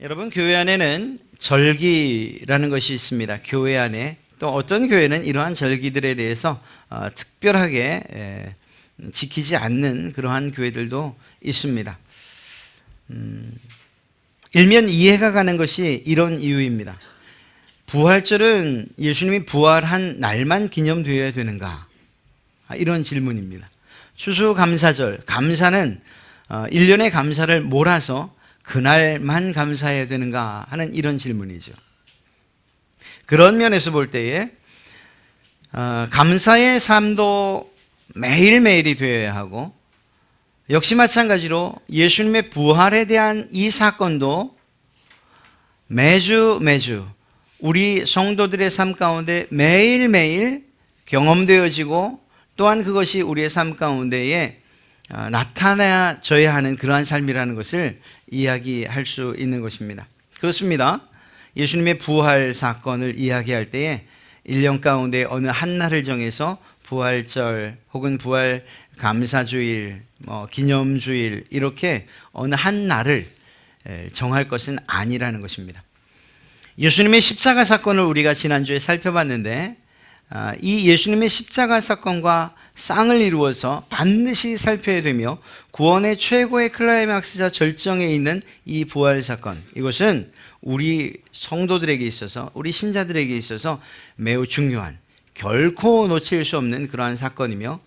여러분, 교회 안에는 절기라는 것이 있습니다. 교회 안에 또 어떤 교회는 이러한 절기들에 대해서 특별하게 지키지 않는 그러한 교회들도 있습니다. 일면 이해가 가는 것이 이런 이유입니다. 부활절은 예수님이 부활한 날만 기념되어야 되는가? 이런 질문입니다. 추수감사절, 감사는 1년의 감사를 몰아서 그날만 감사해야 되는가 하는 이런 질문이죠. 그런 면에서 볼 때에 감사의 삶도 매일매일이 되어야 하고, 역시 마찬가지로 예수님의 부활에 대한 이 사건도 매주 우리 성도들의 삶 가운데 매일매일 경험되어지고, 또한 그것이 우리의 삶 가운데에 나타나져야 하는 그러한 삶이라는 것을 이야기할 수 있는 것입니다. 그렇습니다. 예수님의 부활 사건을 이야기할 때에 1년 가운데 어느 한 날을 정해서 부활절 혹은 부활 감사주일, 기념주일 이렇게 어느 한 날을 정할 것은 아니라는 것입니다. 예수님의 십자가 사건을 우리가 지난주에 살펴봤는데, 이 예수님의 십자가 사건과 쌍을 이루어서 반드시 살펴야 되며 구원의 최고의 클라이막스자 절정에 있는 이 부활 사건, 이것은 우리 성도들에게 있어서, 우리 신자들에게 있어서 매우 중요한, 결코 놓칠 수 없는 그러한 사건이며,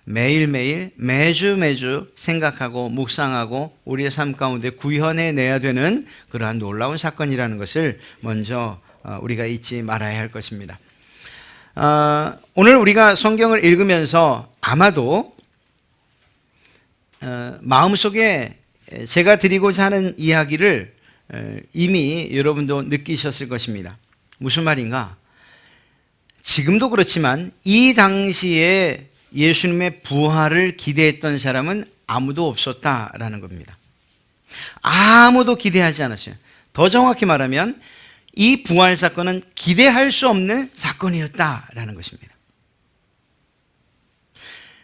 매일매일 매주 생각하고 묵상하고 우리의 삶 가운데 구현해내야 되는 그러한 놀라운 사건이라는 것을 먼저 우리가 잊지 말아야 할 것입니다. 오늘 우리가 성경을 읽으면서 아마도 마음속에 제가 드리고자 하는 이야기를 이미 여러분도 느끼셨을 것입니다. 무슨 말인가? 지금도 그렇지만 이 당시에 예수님의 부활을 기대했던 사람은 아무도 없었다라는 겁니다. 아무도 기대하지 않았어요. 더 정확히 말하면 이 부활 사건은 기대할 수 없는 사건이었다라는 것입니다.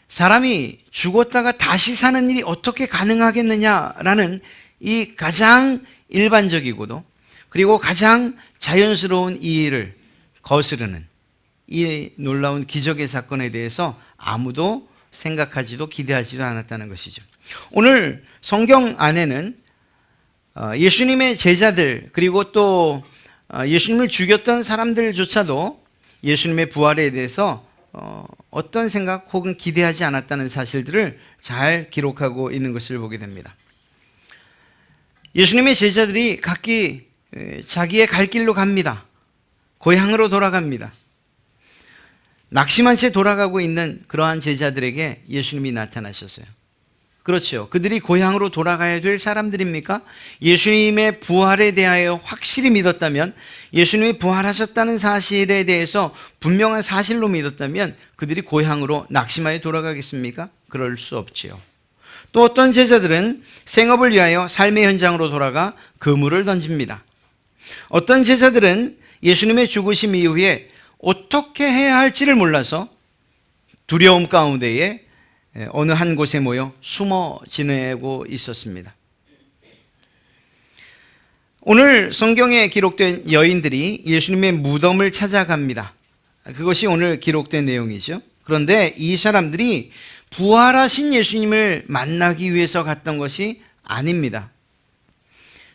사람이 죽었다가 다시 사는 일이 어떻게 가능하겠느냐라는 이 가장 일반적이고도 그리고 가장 자연스러운 이 일을 거스르는 이 놀라운 기적의 사건에 대해서 아무도 생각하지도 기대하지도 않았다는 것이죠. 오늘 성경 안에는 예수님의 제자들 그리고 또 예수님을 죽였던 사람들조차도 예수님의 부활에 대해서 어떤 생각 혹은 기대하지 않았다는 사실들을 잘 기록하고 있는 것을 보게 됩니다. 예수님의 제자들이 각기 자기의 갈 길로 갑니다. 고향으로 돌아갑니다. 낙심한 채 돌아가고 있는 그러한 제자들에게 예수님이 나타나셨어요. 그렇죠. 그들이 고향으로 돌아가야 될 사람들입니까? 예수님의 부활에 대하여 확실히 믿었다면, 예수님이 부활하셨다는 사실에 대해서 분명한 사실로 믿었다면 그들이 고향으로 낙심하여 돌아가겠습니까? 그럴 수 없지요. 또 어떤 제자들은 생업을 위하여 삶의 현장으로 돌아가 그물을 던집니다. 어떤 제자들은 예수님의 죽으심 이후에 어떻게 해야 할지를 몰라서 두려움 가운데에 어느 한 곳에 모여 숨어 지내고 있었습니다. 오늘 성경에 기록된 여인들이 예수님의 무덤을 찾아갑니다. 그것이 오늘 기록된 내용이죠. 그런데 이 사람들이 부활하신 예수님을 만나기 위해서 갔던 것이 아닙니다.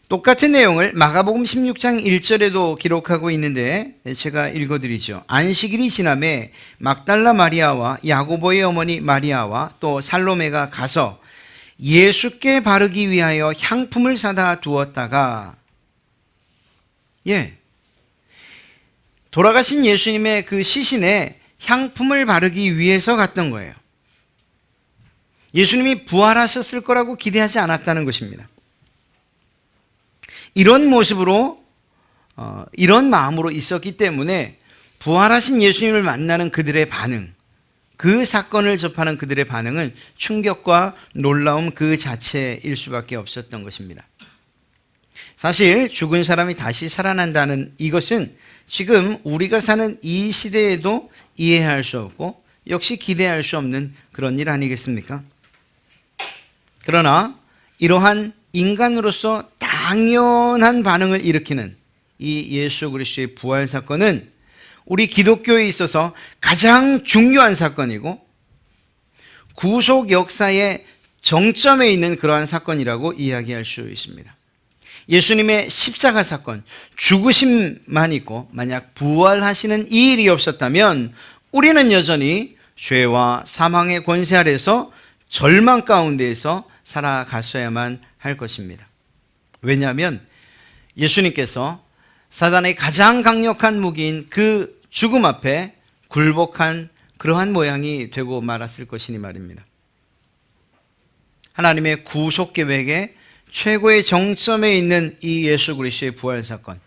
똑같은 내용을 마가복음 16장 1절에도 기록하고 있는데 제가 읽어드리죠. 안식일이 지남에 막달라 마리아와 야고보의 어머니 마리아와 또 살로메가 가서 예수께 바르기 위하여 향품을 사다 두었다가, 돌아가신 예수님의 그 시신에 향품을 바르기 위해서 갔던 거예요. 예수님이 부활하셨을 거라고 기대하지 않았다는 것입니다. 이런 모습으로 이런 마음으로 있었기 때문에 부활하신 예수님을 만나는 그들의 반응, 그 사건을 접하는 그들의 반응은 충격과 놀라움 그 자체일 수밖에 없었던 것입니다. 사실 죽은 사람이 다시 살아난다는 이것은 지금 우리가 사는 이 시대에도 이해할 수 없고 역시 기대할 수 없는 그런 일 아니겠습니까? 그러나 이러한 인간으로서 다 당연한 반응을 일으키는 이 예수 그리스도의 부활 사건은 우리 기독교에 있어서 가장 중요한 사건이고 구속 역사의 정점에 있는 그러한 사건이라고 이야기할 수 있습니다. 예수님의 십자가 사건, 죽으심만 있고 만약 부활하시는 이 일이 없었다면 우리는 여전히 죄와 사망의 권세 아래서 절망 가운데에서 살아갔어야만 할 것입니다. 왜냐하면 예수님께서 사단의 가장 강력한 무기인 그 죽음 앞에 굴복한 그러한 모양이 되고 말았을 것이니 말입니다. 하나님의 구속 계획의 최고의 정점에 있는 이 예수 그리스도의 부활 사건,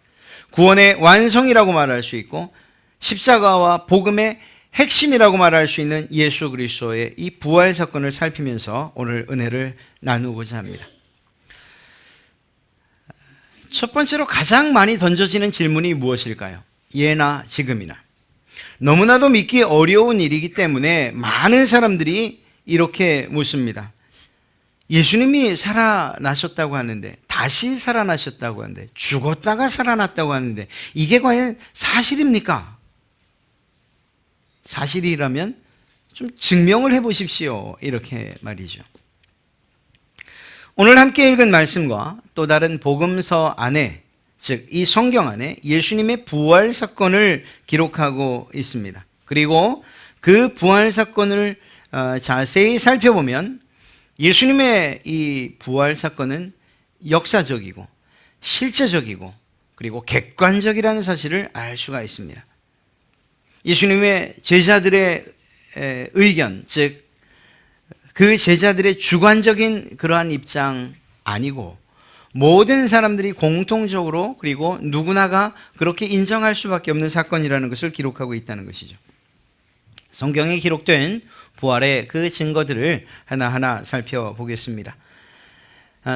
구원의 완성이라고 말할 수 있고 십자가와 복음의 핵심이라고 말할 수 있는 예수 그리스도의 이 부활 사건을 살피면서 오늘 은혜를 나누고자 합니다. 첫 번째로 가장 많이 던져지는 질문이 무엇일까요? 예나 지금이나. 너무나도 믿기 어려운 일이기 때문에 많은 사람들이 이렇게 묻습니다. 예수님이 살아나셨다고 하는데, 다시 살아나셨다고 하는데, 죽었다가 살아났다고 하는데 이게 과연 사실입니까? 사실이라면 좀 증명을 해보십시오. 이렇게 말이죠. 오늘 함께 읽은 말씀과 또 다른 복음서 안에, 즉 이 성경 안에 예수님의 부활 사건을 기록하고 있습니다. 그리고 그 부활 사건을 자세히 살펴보면 예수님의 이 부활 사건은 역사적이고 실제적이고 그리고 객관적이라는 사실을 알 수가 있습니다. 예수님의 제자들의 의견, 즉 그 제자들의 주관적인 그러한 입장 아니고 모든 사람들이 공통적으로 그리고 누구나가 그렇게 인정할 수밖에 없는 사건이라는 것을 기록하고 있다는 것이죠. 성경에 기록된 부활의 그 증거들을 하나하나 살펴보겠습니다.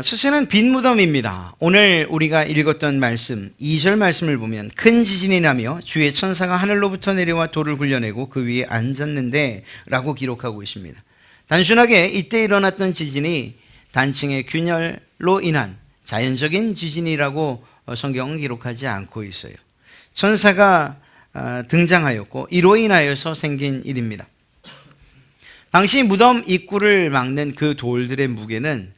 첫째는 빈 무덤입니다. 오늘 우리가 읽었던 말씀, 2절 말씀을 보면 큰 지진이 나며 주의 천사가 하늘로부터 내려와 돌을 굴려내고 그 위에 앉았는데 라고 기록하고 있습니다. 단순하게 이때 일어났던 지진이 단층의 균열로 인한 자연적인 지진이라고 성경은 기록하지 않고 있어요. 천사가 등장하였고 이로 인하여서 생긴 일입니다. 당시 무덤 입구를 막는 그 돌들의 무게는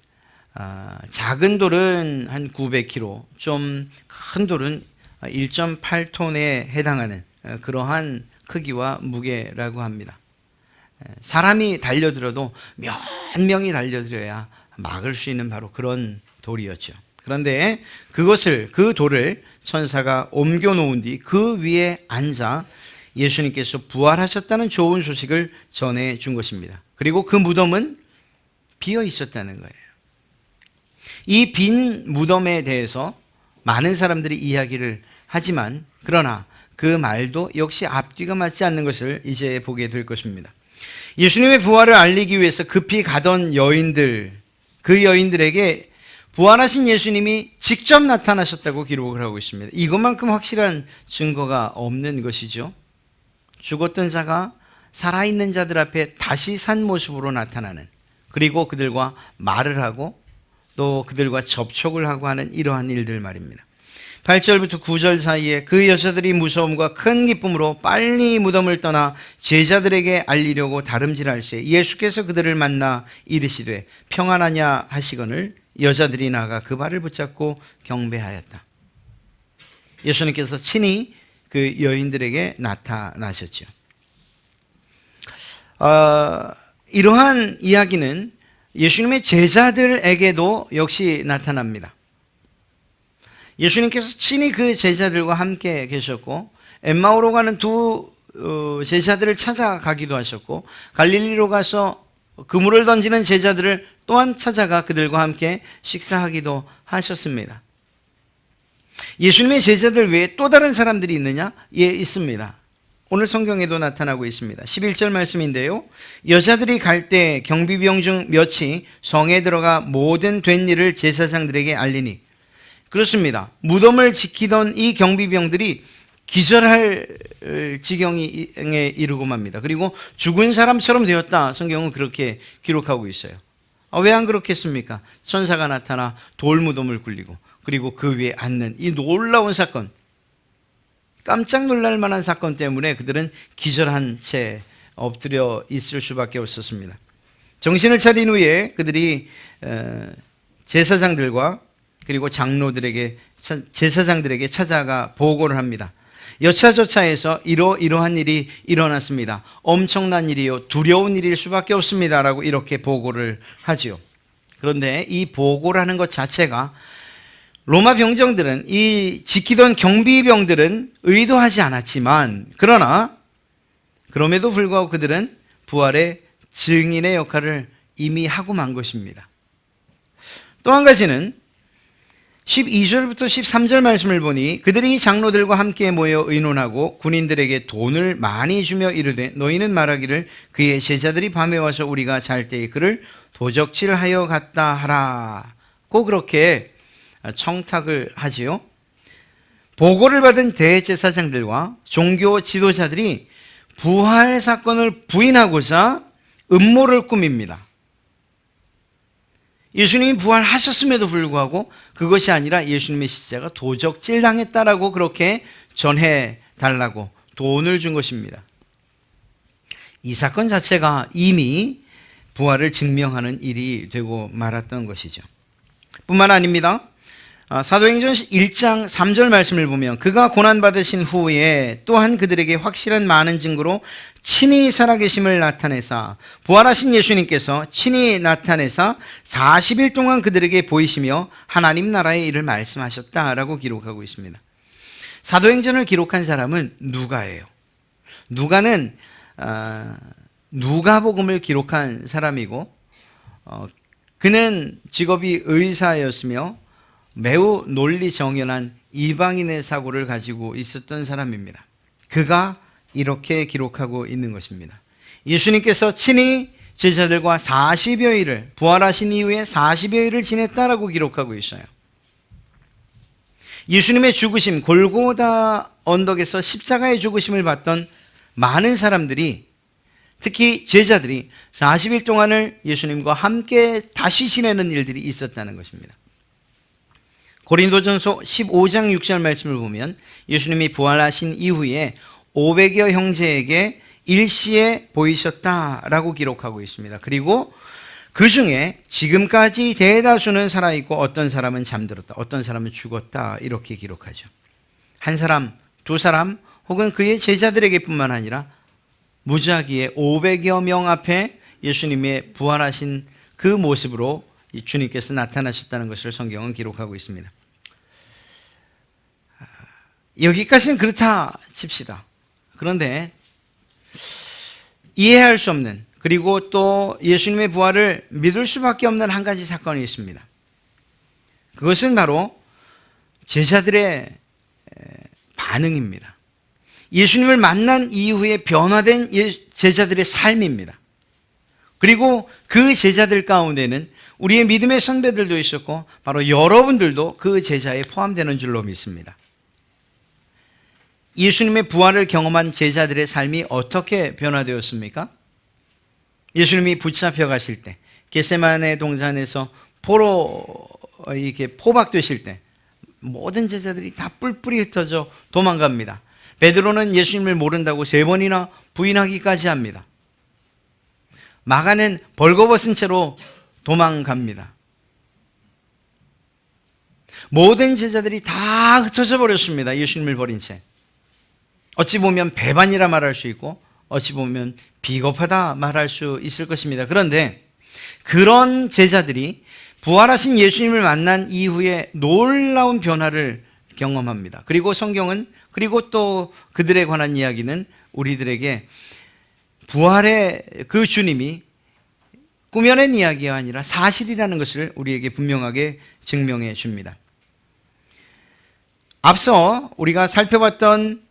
작은 돌은 한 900kg, 좀 큰 돌은 1.8톤에 해당하는 그러한 크기와 무게라고 합니다. 사람이 달려들어도 몇 명이 달려들어야 막을 수 있는 바로 그런 돌이었죠. 그런데 그 돌을 천사가 옮겨 놓은 뒤 그 위에 앉아 예수님께서 부활하셨다는 좋은 소식을 전해 준 것입니다. 그리고 그 무덤은 비어 있었다는 거예요. 이 빈 무덤에 대해서 많은 사람들이 이야기를 하지만 그러나 그 말도 역시 앞뒤가 맞지 않는 것을 이제 보게 될 것입니다. 예수님의 부활을 알리기 위해서 급히 가던 여인들, 그 여인들에게 부활하신 예수님이 직접 나타나셨다고 기록을 하고 있습니다. 이것만큼 확실한 증거가 없는 것이죠. 죽었던 자가 살아있는 자들 앞에 다시 산 모습으로 나타나는, 그리고 그들과 말을 하고 또 그들과 접촉을 하고 하는 이러한 일들 말입니다. 8절부터 9절 사이에 그 여자들이 무서움과 큰 기쁨으로 빨리 무덤을 떠나 제자들에게 알리려고 다름질할세 예수께서 그들을 만나 이르시되 평안하냐 하시거늘 여자들이 나가 그 발을 붙잡고 경배하였다. 예수님께서 친히 그 여인들에게 나타나셨죠. 이러한 이야기는 예수님의 제자들에게도 역시 나타납니다. 예수님께서 친히 그 제자들과 함께 계셨고 엠마오로 가는 두 제자들을 찾아가기도 하셨고 갈릴리로 가서 그물을 던지는 제자들을 또한 찾아가 그들과 함께 식사하기도 하셨습니다. 예수님의 제자들 외에 또 다른 사람들이 있느냐? 예, 있습니다. 오늘 성경에도 나타나고 있습니다. 11절 말씀인데요. 여자들이 갈 때 경비병 중 몇이 성에 들어가 모든 된 일을 제사장들에게 알리니, 그렇습니다. 무덤을 지키던 이 경비병들이 기절할 지경에 이르고 맙니다. 그리고 죽은 사람처럼 되었다. 성경은 그렇게 기록하고 있어요. 왜 안 그렇겠습니까? 천사가 나타나 돌무덤을 굴리고 그리고 그 위에 앉는 이 놀라운 사건, 깜짝 놀랄 만한 사건 때문에 그들은 기절한 채 엎드려 있을 수밖에 없었습니다. 정신을 차린 후에 그들이 제사장들과 그리고 장로들에게, 제사장들에게 찾아가 보고를 합니다. 여차저차해서 이러한 일이 일어났습니다. 엄청난 일이요, 두려운 일일 수밖에 없습니다 라고 이렇게 보고를 하지요. 그런데 이 보고라는 것 자체가 로마 병정들은, 이 지키던 경비병들은 의도하지 않았지만, 그러나 그럼에도 불구하고 그들은 부활의 증인의 역할을 이미 하고 만 것입니다. 또 한 가지는 12절부터 13절 말씀을 보니 그들이 장로들과 함께 모여 의논하고 군인들에게 돈을 많이 주며 이르되 너희는 말하기를 그의 제자들이 밤에 와서 우리가 잘 때에 그를 도적질하여 갔다 하라고 그렇게 청탁을 하지요. 보고를 받은 대제사장들과 종교 지도자들이 부활 사건을 부인하고자 음모를 꾸밉니다. 예수님이 부활하셨음에도 불구하고 그것이 아니라 예수님의 십자가 도적질 당했다라고 그렇게 전해달라고 돈을 준 것입니다. 이 사건 자체가 이미 부활을 증명하는 일이 되고 말았던 것이죠. 뿐만 아닙니다. 사도행전 1장 3절 말씀을 보면 그가 고난받으신 후에 또한 그들에게 확실한 많은 증거로 친히 살아계심을 나타내사, 부활하신 예수님께서 친히 나타내사 40일 동안 그들에게 보이시며 하나님 나라의 일을 말씀하셨다라고 기록하고 있습니다. 사도행전을 기록한 사람은 누가예요. 누가는 누가복음을 기록한 사람이고, 그는 직업이 의사였으며 매우 논리 정연한 이방인의 사고를 가지고 있었던 사람입니다. 그가 이렇게 기록하고 있는 것입니다. 예수님께서 친히 제자들과 40여일을, 부활하신 이후에 40여일을 지냈다라고 기록하고 있어요. 예수님의 죽으심, 골고다 언덕에서 십자가의 죽으심을 봤던 많은 사람들이, 특히 제자들이 40일 동안을 예수님과 함께 다시 지내는 일들이 있었다는 것입니다. 고린도전서 15장 6절 말씀을 보면 예수님이 부활하신 이후에 500여 형제에게 일시에 보이셨다라고 기록하고 있습니다. 그리고 그 중에 지금까지 대다수는 살아있고 어떤 사람은 잠들었다, 어떤 사람은 죽었다 이렇게 기록하죠. 한 사람, 두 사람 혹은 그의 제자들에게 뿐만 아니라 무지하기에 500여 명 앞에 예수님의 부활하신 그 모습으로 주님께서 나타나셨다는 것을 성경은 기록하고 있습니다. 여기까지는 그렇다 칩시다. 그런데 이해할 수 없는, 그리고 또 예수님의 부활을 믿을 수밖에 없는 한 가지 사건이 있습니다. 그것은 바로 제자들의 반응입니다. 예수님을 만난 이후에 변화된 제자들의 삶입니다. 그리고 그 제자들 가운데는 우리의 믿음의 선배들도 있었고 바로 여러분들도 그 제자에 포함되는 줄로 믿습니다. 예수님의 부활을 경험한 제자들의 삶이 어떻게 변화되었습니까? 예수님이 붙잡혀 가실 때, 겟세마네 동산에서 포로 이렇게 포박되실 때 모든 제자들이 다 뿔뿔이 흩어져 도망갑니다. 베드로는 예수님을 모른다고 3번이나 부인하기까지 합니다. 마가는 벌거벗은 채로 도망갑니다. 모든 제자들이 다 흩어져 버렸습니다. 예수님을 버린 채. 어찌 보면 배반이라 말할 수 있고 어찌 보면 비겁하다 말할 수 있을 것입니다. 그런데 그런 제자들이 부활하신 예수님을 만난 이후에 놀라운 변화를 경험합니다. 그리고 성경은, 그리고 또 그들에 관한 이야기는 우리들에게 부활의 그 주님이 꾸며낸 이야기가 아니라 사실이라는 것을 우리에게 분명하게 증명해 줍니다. 앞서 우리가 살펴봤던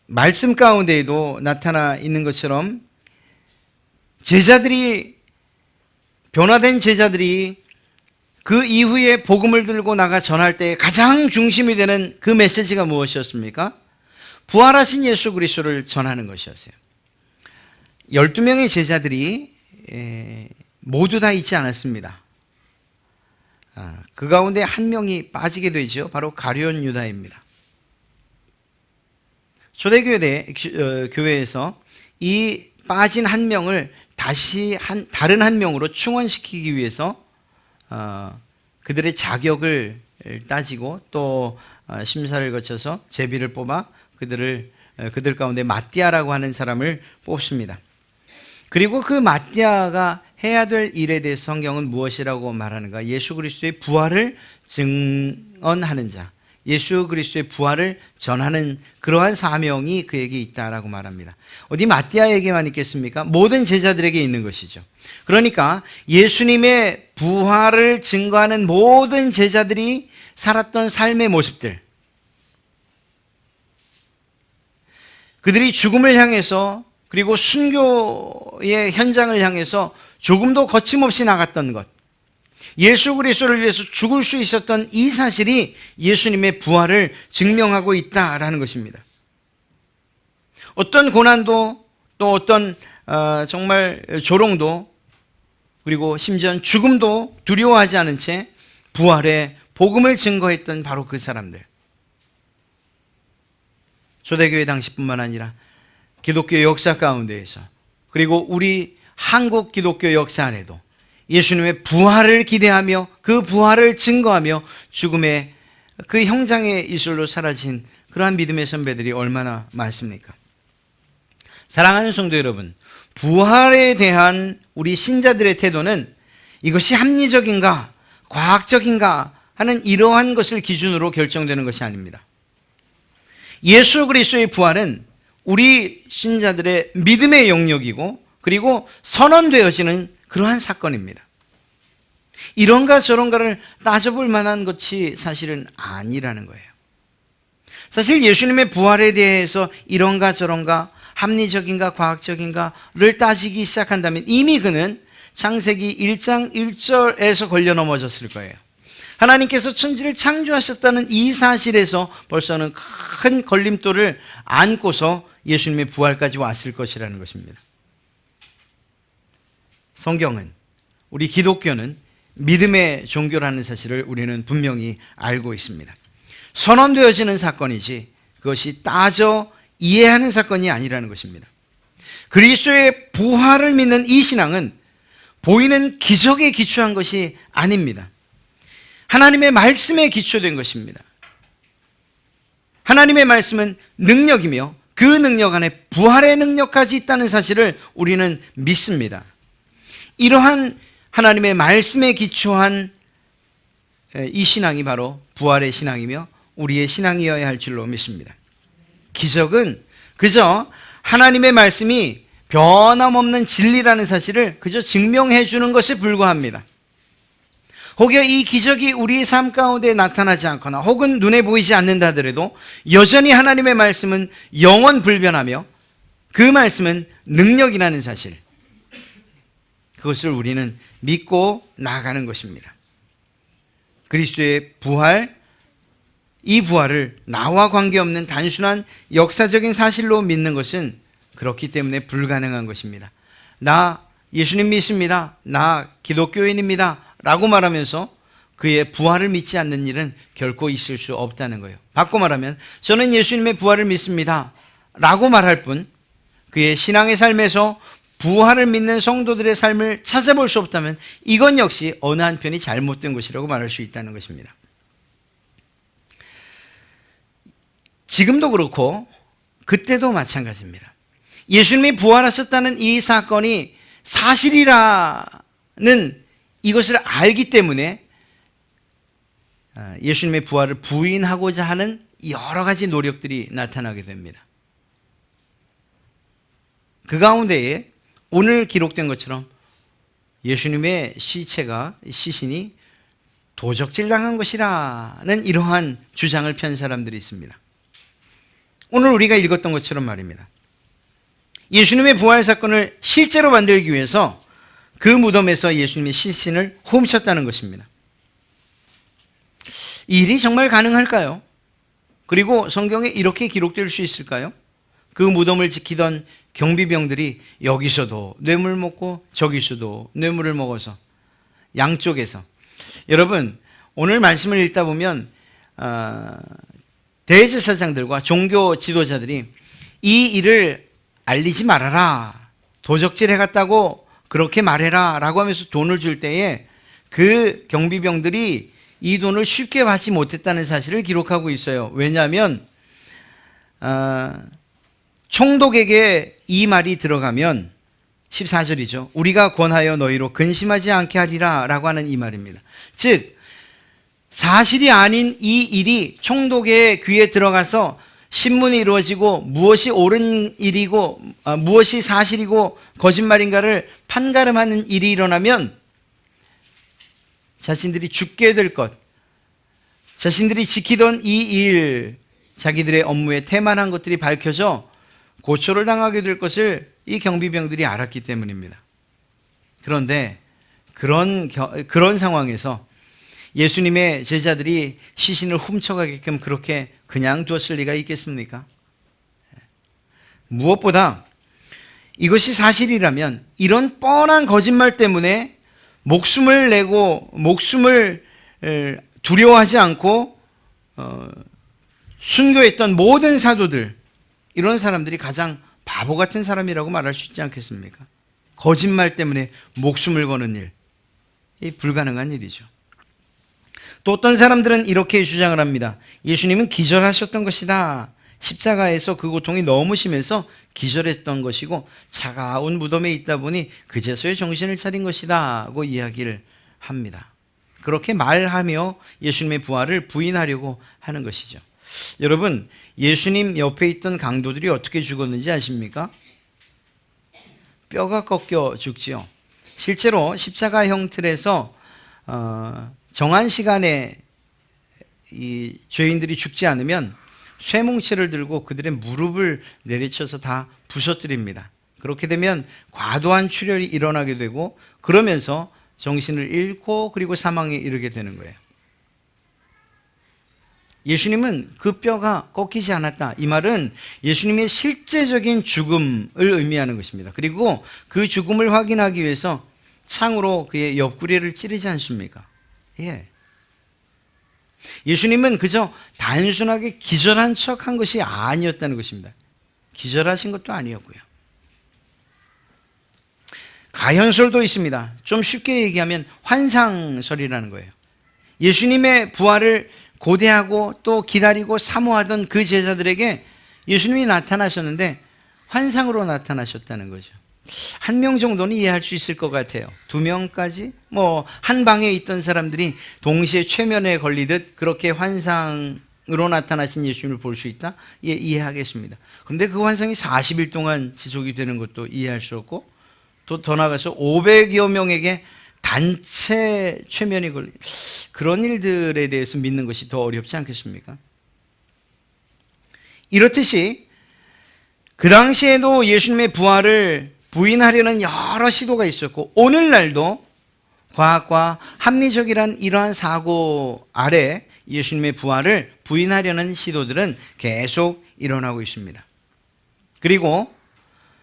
말씀 가운데에도 나타나 있는 것처럼 제자들이, 변화된 제자들이 그 이후에 복음을 들고 나가 전할 때 가장 중심이 되는 그 메시지가 무엇이었습니까? 부활하신 예수 그리스도를 전하는 것이었어요. 12명의 제자들이 모두 다 있지 않았습니다. 그 가운데 한 명이 빠지게 되죠. 바로 가룟 유다입니다. 초대교회에서 이 빠진 한 명을 다시 다른 한 명으로 충원시키기 위해서 그들의 자격을 따지고 또 심사를 거쳐서 제비를 뽑아 그들 가운데 마띠아라고 하는 사람을 뽑습니다. 그리고 그 마띠아가 해야 될 일에 대해서 성경은 무엇이라고 말하는가? 예수 그리스도의 부활을 증언하는 자, 예수 그리스도의 부활을 전하는 그러한 사명이 그에게 있다라고 말합니다. 어디 마띠아에게만 있겠습니까? 모든 제자들에게 있는 것이죠. 그러니까 예수님의 부활을 증거하는 모든 제자들이 살았던 삶의 모습들, 그들이 죽음을 향해서 그리고 순교의 현장을 향해서 조금도 거침없이 나갔던 것, 예수 그리스도를 위해서 죽을 수 있었던 이 사실이 예수님의 부활을 증명하고 있다라는 것입니다. 어떤 고난도 또 어떤 정말 조롱도 그리고 심지어 죽음도 두려워하지 않은 채 부활의 복음을 증거했던 바로 그 사람들. 초대교회 당시뿐만 아니라 기독교 역사 가운데에서 그리고 우리 한국 기독교 역사 안에도 예수님의 부활을 기대하며 그 부활을 증거하며 죽음의 그 형장의 이슬로 사라진 그러한 믿음의 선배들이 얼마나 많습니까? 사랑하는 성도 여러분, 부활에 대한 우리 신자들의 태도는 이것이 합리적인가 과학적인가 하는 이러한 것을 기준으로 결정되는 것이 아닙니다. 예수 그리스도의 부활은 우리 신자들의 믿음의 영역이고 그리고 선언되어지는 그러한 사건입니다. 이런가 저런가를 따져볼 만한 것이 사실은 아니라는 거예요. 사실 예수님의 부활에 대해서 이런가 저런가 합리적인가 과학적인가를 따지기 시작한다면 이미 그는 창세기 1장 1절에서 걸려 넘어졌을 거예요. 하나님께서 천지를 창조하셨다는 이 사실에서 벌써는 큰 걸림돌을 안고서 예수님의 부활까지 왔을 것이라는 것입니다. 성경은, 우리 기독교는 믿음의 종교라는 사실을 우리는 분명히 알고 있습니다. 선언되어지는 사건이지 그것이 따져 이해하는 사건이 아니라는 것입니다. 그리스도의 부활을 믿는 이 신앙은 보이는 기적에 기초한 것이 아닙니다. 하나님의 말씀에 기초된 것입니다. 하나님의 말씀은 능력이며 그 능력 안에 부활의 능력까지 있다는 사실을 우리는 믿습니다. 이러한 하나님의 말씀에 기초한 이 신앙이 바로 부활의 신앙이며 우리의 신앙이어야 할 줄로 믿습니다. 기적은 그저 하나님의 말씀이 변함없는 진리라는 사실을 그저 증명해 주는 것에 불과합니다. 혹여 이 기적이 우리의 삶 가운데 나타나지 않거나 혹은 눈에 보이지 않는다 하더라도 여전히 하나님의 말씀은 영원 불변하며 그 말씀은 능력이라는 사실, 그것을 우리는 믿고 나아가는 것입니다. 그리스도의 부활, 이 부활을 나와 관계없는 단순한 역사적인 사실로 믿는 것은 그렇기 때문에 불가능한 것입니다. 나 예수님 믿습니다. 나 기독교인입니다. 라고 말하면서 그의 부활을 믿지 않는 일은 결코 있을 수 없다는 거예요. 바꿔 말하면 저는 예수님의 부활을 믿습니다. 라고 말할 뿐 그의 신앙의 삶에서 부활을 믿는 성도들의 삶을 찾아볼 수 없다면 이건 역시 어느 한편이 잘못된 것이라고 말할 수 있다는 것입니다. 지금도 그렇고 그때도 마찬가지입니다. 예수님이 부활하셨다는 이 사건이 사실이라는 이것을 알기 때문에 예수님의 부활을 부인하고자 하는 여러 가지 노력들이 나타나게 됩니다. 그 가운데에 오늘 기록된 것처럼 예수님의 시신이 도적질 당한 것이라는 이러한 주장을 편 사람들이 있습니다. 오늘 우리가 읽었던 것처럼 말입니다. 예수님의 부활 사건을 실제로 만들기 위해서 그 무덤에서 예수님의 시신을 훔쳤다는 것입니다. 이 일이 정말 가능할까요? 그리고 성경에 이렇게 기록될 수 있을까요? 그 무덤을 지키던 경비병들이 여기서도 뇌물 먹고 저기서도 뇌물을 먹어서 양쪽에서, 여러분 오늘 말씀을 읽다 보면 대제사장들과 종교 지도자들이 이 일을 알리지 말아라, 도적질 해갔다고 그렇게 말해라 라고 하면서 돈을 줄 때에 그 경비병들이 이 돈을 쉽게 받지 못했다는 사실을 기록하고 있어요. 왜냐하면 총독에게 이 말이 들어가면 14절이죠. 우리가 권하여 너희로 근심하지 않게 하리라 라고 하는 이 말입니다. 즉 사실이 아닌 이 일이 총독의 귀에 들어가서 신문이 이루어지고 무엇이 옳은 일이고 무엇이 사실이고 거짓말인가를 판가름하는 일이 일어나면 자신들이 죽게 될 것, 자신들이 지키던 이 일, 자기들의 업무에 태만한 것들이 밝혀져 고초를 당하게 될 것을 이 경비병들이 알았기 때문입니다. 그런데 그런 상황에서 예수님의 제자들이 시신을 훔쳐가게끔 그렇게 그냥 두었을 리가 있겠습니까? 무엇보다 이것이 사실이라면 이런 뻔한 거짓말 때문에 목숨을 내고 목숨을 두려워하지 않고 순교했던 모든 사도들, 이런 사람들이 가장 바보 같은 사람이라고 말할 수 있지 않겠습니까? 거짓말 때문에 목숨을 거는 일, 이 불가능한 일이죠. 또 어떤 사람들은 이렇게 주장을 합니다. 예수님은 기절하셨던 것이다. 십자가에서 그 고통이 너무 심해서 기절했던 것이고 차가운 무덤에 있다 보니 그제서야 정신을 차린 것이다 하고 이야기를 합니다. 그렇게 말하며 예수님의 부활을 부인하려고 하는 것이죠. 여러분, 예수님 옆에 있던 강도들이 어떻게 죽었는지 아십니까? 뼈가 꺾여 죽지요. 실제로 십자가형 틀에서 정한 시간에 이 죄인들이 죽지 않으면 쇠뭉치를 들고 그들의 무릎을 내리쳐서 다 부서뜨립니다. 그렇게 되면 과도한 출혈이 일어나게 되고 그러면서 정신을 잃고 그리고 사망에 이르게 되는 거예요. 예수님은 그 뼈가 꺾이지 않았다. 이 말은 예수님의 실제적인 죽음을 의미하는 것입니다. 그리고 그 죽음을 확인하기 위해서 창으로 그의 옆구리를 찌르지 않습니까? 예. 예수님은 그저 단순하게 기절한 척한 것이 아니었다는 것입니다. 기절하신 것도 아니었고요. 가현설도 있습니다. 좀 쉽게 얘기하면 환상설이라는 거예요. 예수님의 부활을 고대하고 또 기다리고 사모하던 그 제자들에게 예수님이 나타나셨는데 환상으로 나타나셨다는 거죠. 한 명 정도는 이해할 수 있을 것 같아요. 2명까지? 한 방에 있던 사람들이 동시에 최면에 걸리듯 그렇게 환상으로 나타나신 예수님을 볼 수 있다? 예, 이해하겠습니다. 그런데 그 환상이 40일 동안 지속이 되는 것도 이해할 수 없고 또 더 나아가서 500여 명에게 단체 최면이 걸린 그런 일들에 대해서 믿는 것이 더 어렵지 않겠습니까? 이렇듯이 그 당시에도 예수님의 부활을 부인하려는 여러 시도가 있었고 오늘날도 과학과 합리적이란 이러한 사고 아래 예수님의 부활을 부인하려는 시도들은 계속 일어나고 있습니다. 그리고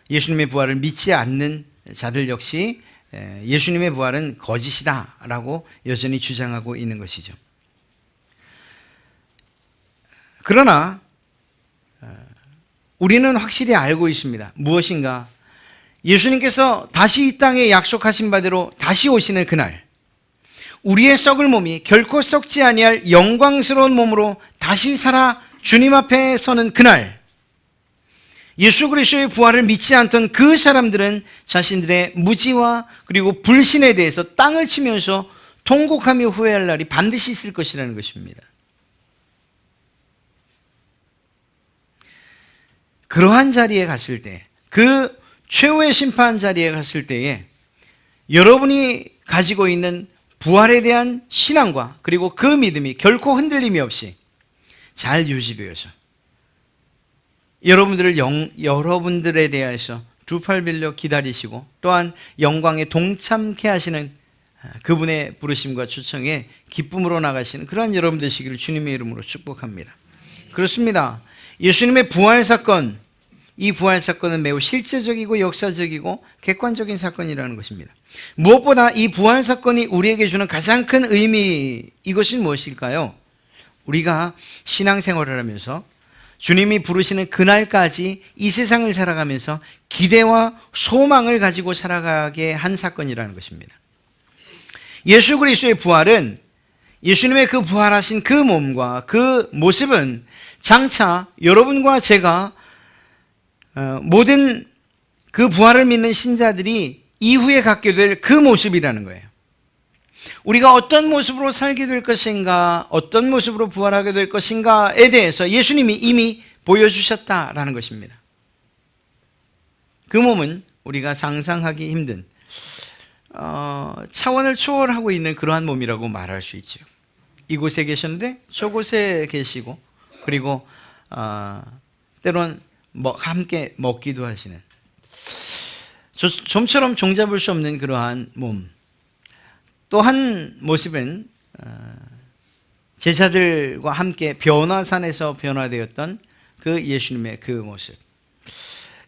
예수님의 부활을 믿지 않는 자들 역시 예수님의 부활은 거짓이다 라고 여전히 주장하고 있는 것이죠. 그러나 우리는 확실히 알고 있습니다. 무엇인가? 예수님께서 다시 이 땅에 약속하신 바대로 다시 오시는 그날, 우리의 썩을 몸이 결코 썩지 아니할 영광스러운 몸으로 다시 살아 주님 앞에 서는 그날, 예수 그리스도의 부활을 믿지 않던 그 사람들은 자신들의 무지와 그리고 불신에 대해서 땅을 치면서 통곡하며 후회할 날이 반드시 있을 것이라는 것입니다. 그러한 자리에 갔을 때, 그 최후의 심판 자리에 갔을 때에 여러분이 가지고 있는 부활에 대한 신앙과 그리고 그 믿음이 결코 흔들림이 없이 잘 유지되어서 여러분들에 대해서 두 팔 빌려 기다리시고 또한 영광에 동참케 하시는 그분의 부르심과 초청에 기쁨으로 나가시는 그러한 여러분 되시기를 주님의 이름으로 축복합니다. 그렇습니다. 예수님의 부활 사건, 이 부활 사건은 매우 실제적이고 역사적이고 객관적인 사건이라는 것입니다. 무엇보다 이 부활 사건이 우리에게 주는 가장 큰 의미, 이것이 무엇일까요? 우리가 신앙생활을 하면서 주님이 부르시는 그날까지 이 세상을 살아가면서 기대와 소망을 가지고 살아가게 한 사건이라는 것입니다. 예수 그리스도의 부활은, 예수님의 그 부활하신 그 몸과 그 모습은 장차 여러분과 제가 모든 그 부활을 믿는 신자들이 이후에 갖게 될 그 모습이라는 거예요. 우리가 어떤 모습으로 살게 될 것인가, 어떤 모습으로 부활하게 될 것인가에 대해서 예수님이 이미 보여주셨다라는 것입니다. 그 몸은 우리가 상상하기 힘든 차원을 초월하고 있는 그러한 몸이라고 말할 수 있죠. 이곳에 계셨는데 저곳에 계시고, 그리고 때론 함께 먹기도 하시는, 좀처럼 종잡을 수 없는 그러한 몸. 또 한 모습은 제자들과 함께 변화산에서 변화되었던 그 예수님의 그 모습.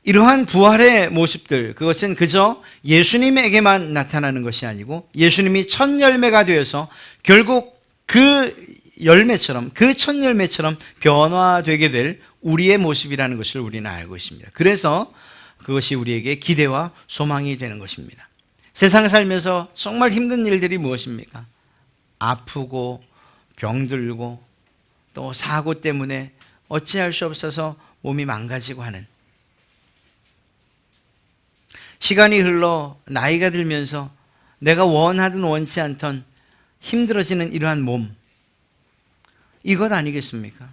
이러한 부활의 모습들, 그것은 그저 예수님에게만 나타나는 것이 아니고 예수님이 첫 열매가 되어서 결국 그 열매처럼, 그 첫 열매처럼 변화되게 될 우리의 모습이라는 것을 우리는 알고 있습니다. 그래서 그것이 우리에게 기대와 소망이 되는 것입니다. 세상 살면서 정말 힘든 일들이 무엇입니까? 아프고 병들고 또 사고 때문에 어찌할 수 없어서 몸이 망가지고 하는, 시간이 흘러 나이가 들면서 내가 원하든 원치 않던 힘들어지는 이러한 몸, 이것 아니겠습니까?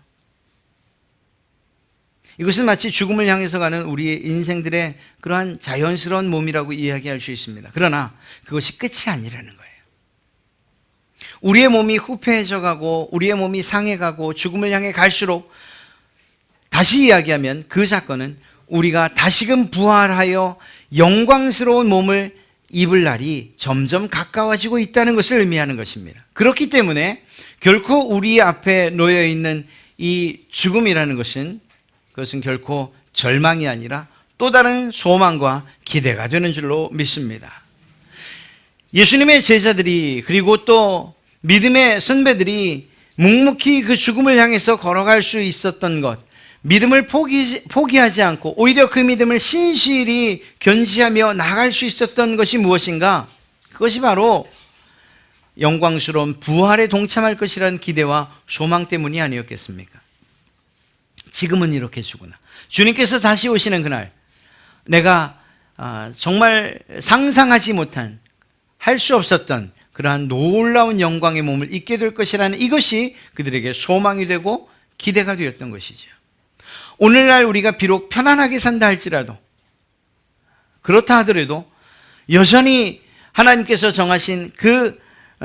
이것은 마치 죽음을 향해서 가는 우리의 인생들의 그러한 자연스러운 몸이라고 이야기할 수 있습니다. 그러나 그것이 끝이 아니라는 거예요. 우리의 몸이 후패해져 가고 우리의 몸이 상해가고 죽음을 향해 갈수록, 다시 이야기하면 그 사건은 우리가 다시금 부활하여 영광스러운 몸을 입을 날이 점점 가까워지고 있다는 것을 의미하는 것입니다. 그렇기 때문에 결코 우리 앞에 놓여 있는 이 죽음이라는 것은, 그것은 결코 절망이 아니라 또 다른 소망과 기대가 되는 줄로 믿습니다. 예수님의 제자들이, 그리고 또 믿음의 선배들이 묵묵히 그 죽음을 향해서 걸어갈 수 있었던 것, 믿음을 포기하지 않고 오히려 그 믿음을 신실히 견지하며 나아갈 수 있었던 것이 무엇인가? 그것이 바로 영광스러운 부활에 동참할 것이라는 기대와 소망 때문이 아니었겠습니까? 지금은 이렇게 죽으나 주님께서 다시 오시는 그날, 내가 정말 상상하지 못한, 할 수 없었던 그러한 놀라운 영광의 몸을 입게 될 것이라는 이것이 그들에게 소망이 되고 기대가 되었던 것이죠. 오늘날 우리가 비록 편안하게 산다 할지라도, 그렇다 하더라도 여전히 하나님께서 정하신 그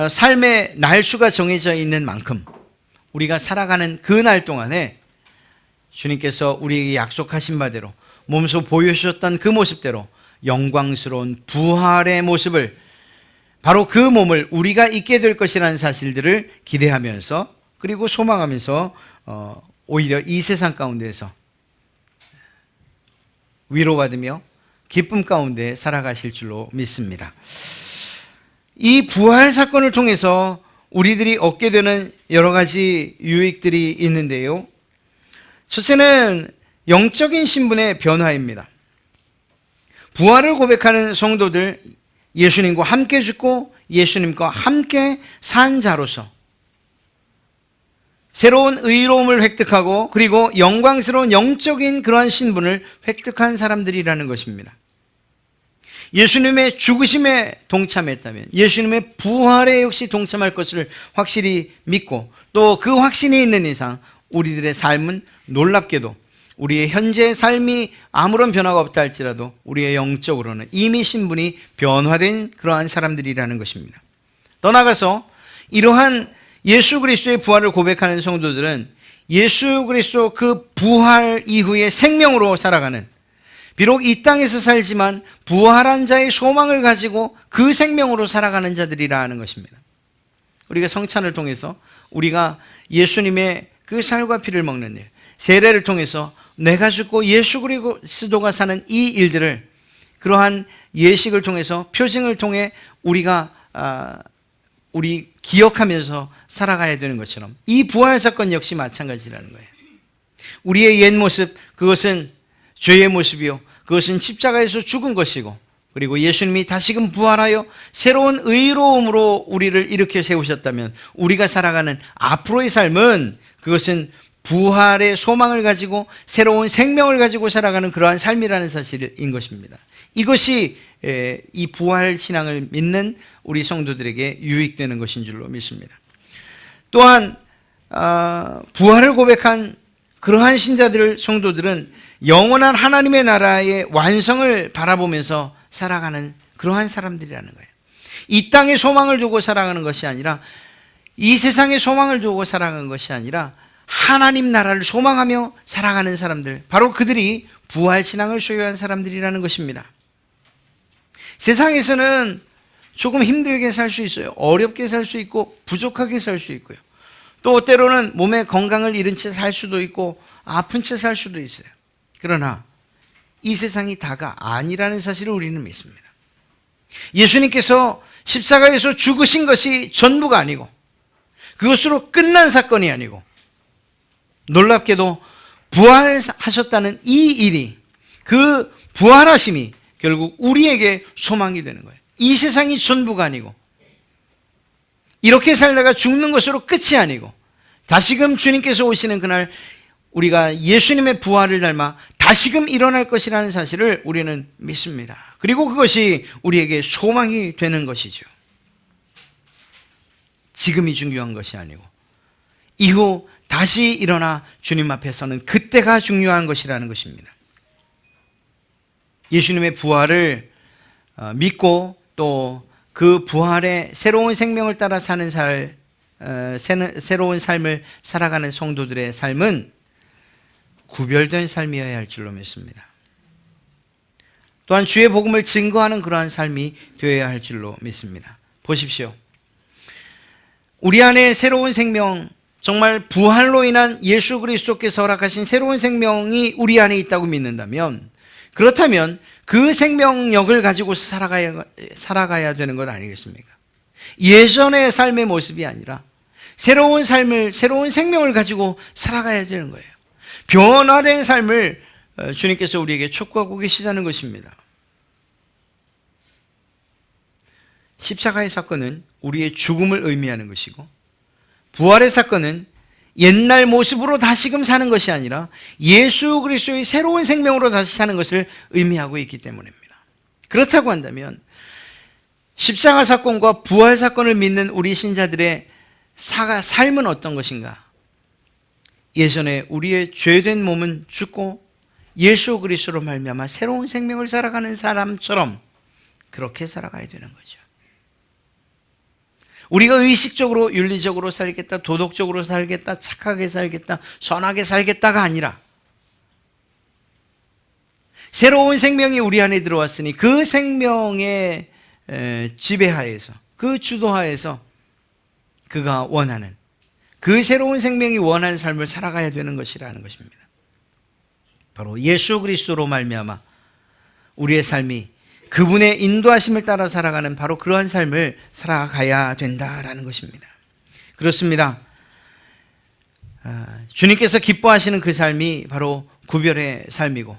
삶의 날수가 정해져 있는 만큼 우리가 살아가는 그 날 동안에 주님께서 우리에게 약속하신 바대로, 몸소 보여주셨던 그 모습대로 영광스러운 부활의 모습을, 바로 그 몸을 우리가 입게 될 것이라는 사실들을 기대하면서, 그리고 소망하면서 오히려 이 세상 가운데에서 위로받으며 기쁨 가운데 살아가실 줄로 믿습니다. 이 부활 사건을 통해서 우리들이 얻게 되는 여러 가지 유익들이 있는데요. 첫째는 영적인 신분의 변화입니다. 부활을 고백하는 성도들, 예수님과 함께 죽고 예수님과 함께 산 자로서 새로운 의로움을 획득하고, 그리고 영광스러운 영적인 그러한 신분을 획득한 사람들이라는 것입니다. 예수님의 죽으심에 동참했다면 예수님의 부활에 역시 동참할 것을 확실히 믿고, 또 그 확신이 있는 이상 우리들의 삶은 놀랍게도 우리의 현재의 삶이 아무런 변화가 없다 할지라도 우리의 영적으로는 이미 신분이 변화된 그러한 사람들이라는 것입니다. 더 나아가서 이러한 예수 그리스도의 부활을 고백하는 성도들은 예수 그리스도 그 부활 이후의 생명으로 살아가는, 비록 이 땅에서 살지만 부활한 자의 소망을 가지고 그 생명으로 살아가는 자들이라 하는 것입니다. 우리가 성찬을 통해서 우리가 예수님의 그 살과 피를 먹는 일, 세례를 통해서 내가 죽고 예수 그리스도가 사는 이 일들을, 그러한 예식을 통해서 표징을 통해 우리가 우리 기억하면서 살아가야 되는 것처럼 이 부활 사건 역시 마찬가지라는 거예요. 우리의 옛 모습, 그것은 죄의 모습이요, 그것은 십자가에서 죽은 것이고, 그리고 예수님이 다시금 부활하여 새로운 의로움으로 우리를 일으켜 세우셨다면 우리가 살아가는 앞으로의 삶은 그것은 부활의 소망을 가지고 새로운 생명을 가지고 살아가는 그러한 삶이라는 사실인 것입니다. 이것이 이 부활 신앙을 믿는 우리 성도들에게 유익되는 것인 줄로 믿습니다. 또한 부활을 고백한 그러한 신자들, 성도들은 영원한 하나님의 나라의 완성을 바라보면서 살아가는 그러한 사람들이라는 거예요. 이 땅의 소망을 두고 살아가는 것이 아니라, 이 세상의 소망을 두고 살아가는 것이 아니라 하나님 나라를 소망하며 살아가는 사람들, 바로 그들이 부활신앙을 소유한 사람들이라는 것입니다. 세상에서는 조금 힘들게 살 수 있어요. 어렵게 살 수 있고 부족하게 살 수 있고요. 또 때로는 몸의 건강을 잃은 채 살 수도 있고 아픈 채 살 수도 있어요. 그러나 이 세상이 다가 아니라는 사실을 우리는 믿습니다. 예수님께서 십자가에서 죽으신 것이 전부가 아니고, 그것으로 끝난 사건이 아니고, 놀랍게도 부활하셨다는 이 일이, 그 부활하심이 결국 우리에게 소망이 되는 거예요. 이 세상이 전부가 아니고, 이렇게 살다가 죽는 것으로 끝이 아니고, 다시금 주님께서 오시는 그날 우리가 예수님의 부활을 닮아 다시금 일어날 것이라는 사실을 우리는 믿습니다. 그리고 그것이 우리에게 소망이 되는 것이죠. 지금이 중요한 것이 아니고 이후 다시 일어나 주님 앞에 서는 그때가 중요한 것이라는 것입니다. 예수님의 부활을 믿고 또 그 부활의 새로운 생명을 따라 사는 새로운 삶을 살아가는 성도들의 삶은 구별된 삶이어야 할 줄로 믿습니다. 또한 주의 복음을 증거하는 그러한 삶이 되어야 할 줄로 믿습니다. 보십시오. 우리 안에 새로운 생명, 정말 부활로 인한 예수 그리스도께서 허락하신 새로운 생명이 우리 안에 있다고 믿는다면, 그렇다면 그 생명력을 가지고서 살아가야 되는 것 아니겠습니까? 예전의 삶의 모습이 아니라 새로운 삶을, 새로운 생명을 가지고 살아가야 되는 거예요. 변화된 삶을 주님께서 우리에게 촉구하고 계시다는 것입니다. 십자가의 사건은 우리의 죽음을 의미하는 것이고, 부활의 사건은 옛날 모습으로 다시금 사는 것이 아니라 예수 그리스도의 새로운 생명으로 다시 사는 것을 의미하고 있기 때문입니다. 그렇다고 한다면 십자가 사건과 부활 사건을 믿는 우리 신자들의 삶은 어떤 것인가? 예전에 우리의 죄된 몸은 죽고 예수 그리스도로 말미암아 새로운 생명을 살아가는 사람처럼 그렇게 살아가야 되는 거죠. 우리가 의식적으로 윤리적으로 살겠다, 도덕적으로 살겠다, 착하게 살겠다, 선하게 살겠다가 아니라 새로운 생명이 우리 안에 들어왔으니 그 생명의 지배하에서, 그 주도하에서 그가 원하는, 그 새로운 생명이 원하는 삶을 살아가야 되는 것이라는 것입니다. 바로 예수 그리스도로 말미암아 우리의 삶이 그분의 인도하심을 따라 살아가는 바로 그러한 삶을 살아가야 된다라는 것입니다. 그렇습니다. 주님께서 기뻐하시는 그 삶이 바로 구별의 삶이고,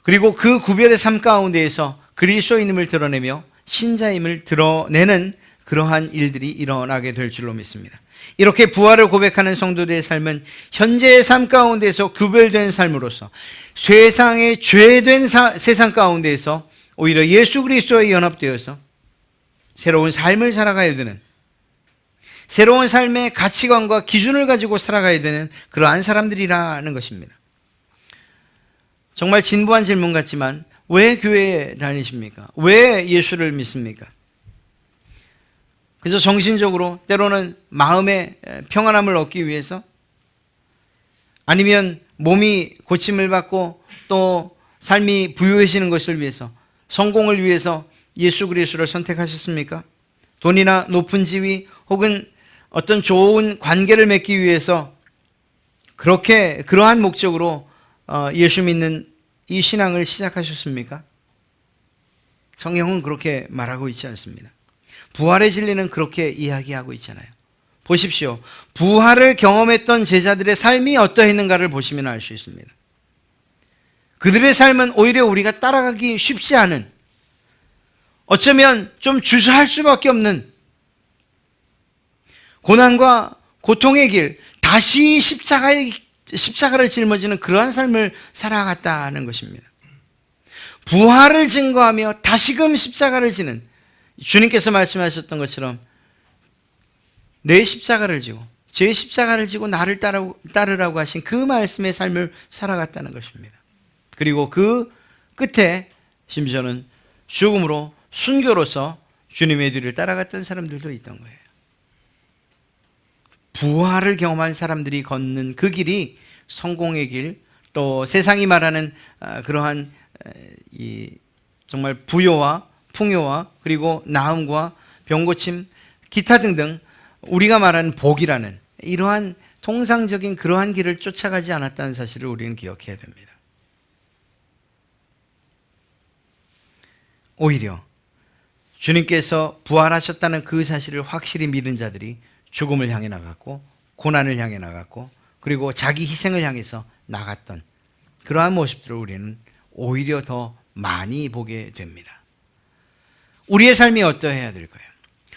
그리고 그 구별의 삶 가운데에서 그리스도인임을 드러내며 신자임을 드러내는 그러한 일들이 일어나게 될 줄로 믿습니다. 이렇게 부활을 고백하는 성도들의 삶은 현재의 삶 가운데서 구별된 삶으로서 세상의 죄된 세상 가운데에서 오히려 예수 그리스도에 연합되어서 새로운 삶을 살아가야 되는, 새로운 삶의 가치관과 기준을 가지고 살아가야 되는 그러한 사람들이라는 것입니다. 정말 진부한 질문 같지만 왜 교회에 다니십니까? 왜 예수를 믿습니까? 그래서 정신적으로, 때로는 마음의 평안함을 얻기 위해서, 아니면 몸이 고침을 받고 또 삶이 부유해지는 것을 위해서, 성공을 위해서 예수 그리스도를 선택하셨습니까? 돈이나 높은 지위 혹은 어떤 좋은 관계를 맺기 위해서 그러한 목적으로 예수 믿는 이 신앙을 시작하셨습니까? 성경은 그렇게 말하고 있지 않습니다. 부활의 진리는 그렇게 이야기하고 있잖아요. 보십시오. 부활을 경험했던 제자들의 삶이 어떠했는가를 보시면 알 수 있습니다. 그들의 삶은 오히려 우리가 따라가기 쉽지 않은, 어쩌면 좀 주저할 수밖에 없는 고난과 고통의 길, 다시 십자가를 짊어지는 그러한 삶을 살아갔다는 것입니다. 부활을 증거하며 다시금 십자가를 지는, 주님께서 말씀하셨던 것처럼 내 십자가를 지고 제 십자가를 지고 나를 따르라고 하신 그 말씀의 삶을 살아갔다는 것입니다. 그리고 그 끝에 심지어는 죽음으로 순교로서 주님의 뒤를 따라갔던 사람들도 있던 거예요. 부활을 경험한 사람들이 걷는 그 길이 성공의 길, 또 세상이 말하는 그러한 정말 부요와 풍요와 그리고 나음과 병고침, 기타 등등 우리가 말하는 복이라는 이러한 통상적인 그러한 길을 쫓아가지 않았다는 사실을 우리는 기억해야 됩니다. 오히려 주님께서 부활하셨다는 그 사실을 확실히 믿은 자들이 죽음을 향해 나갔고 고난을 향해 나갔고 그리고 자기 희생을 향해서 나갔던 그러한 모습들을 우리는 오히려 더 많이 보게 됩니다. 우리의 삶이 어떠해야 될까요?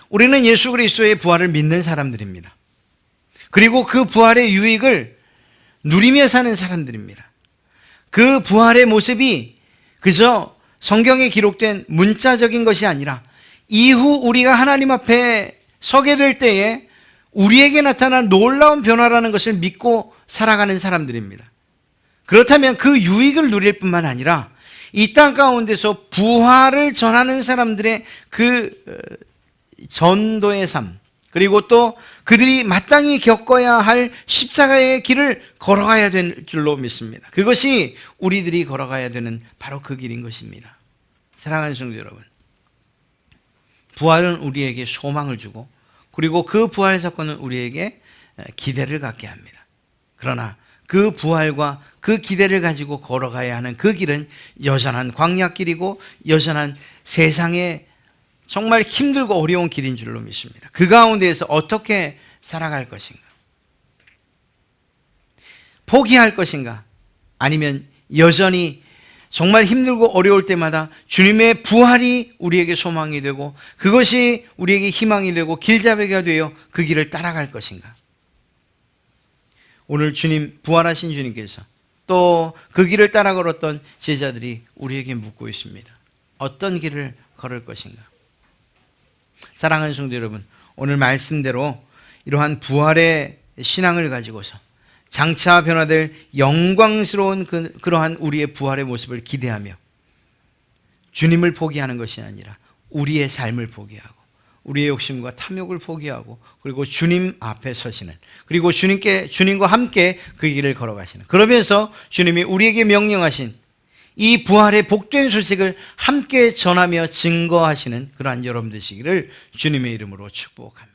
우리는 예수 그리스도의 부활을 믿는 사람들입니다. 그리고 그 부활의 유익을 누리며 사는 사람들입니다. 그 부활의 모습이 그저 성경에 기록된 문자적인 것이 아니라 이후 우리가 하나님 앞에 서게 될 때에 우리에게 나타난 놀라운 변화라는 것을 믿고 살아가는 사람들입니다. 그렇다면 그 유익을 누릴 뿐만 아니라 이 땅 가운데서 부활을 전하는 사람들의 그 전도의 삶, 그리고 또 그들이 마땅히 겪어야 할 십자가의 길을 걸어가야 될 줄로 믿습니다. 그것이 우리들이 걸어가야 되는 바로 그 길인 것입니다. 사랑하는 성도 여러분, 부활은 우리에게 소망을 주고 그리고 그 부활 사건은 우리에게 기대를 갖게 합니다. 그러나 그 부활과 그 기대를 가지고 걸어가야 하는 그 길은 여전한 광야길이고 여전한 세상의 정말 힘들고 어려운 길인 줄로 믿습니다. 그 가운데에서 어떻게 살아갈 것인가? 포기할 것인가? 아니면 여전히 정말 힘들고 어려울 때마다 주님의 부활이 우리에게 소망이 되고 그것이 우리에게 희망이 되고 길잡이가 되어 그 길을 따라갈 것인가? 오늘 주님, 부활하신 주님께서 또 그 길을 따라 걸었던 제자들이 우리에게 묻고 있습니다. 어떤 길을 걸을 것인가? 사랑하는 성도 여러분, 오늘 말씀대로 이러한 부활의 신앙을 가지고서 장차 변화될 영광스러운 그러한 우리의 부활의 모습을 기대하며 주님을 포기하는 것이 아니라 우리의 삶을 포기하고 우리의 욕심과 탐욕을 포기하고 그리고 주님 앞에 서시는, 그리고 주님과 함께 그 길을 걸어가시는, 그러면서 주님이 우리에게 명령하신 이 부활의 복된 소식을 함께 전하며 증거하시는 그러한 여러분 되시기를 주님의 이름으로 축복합니다.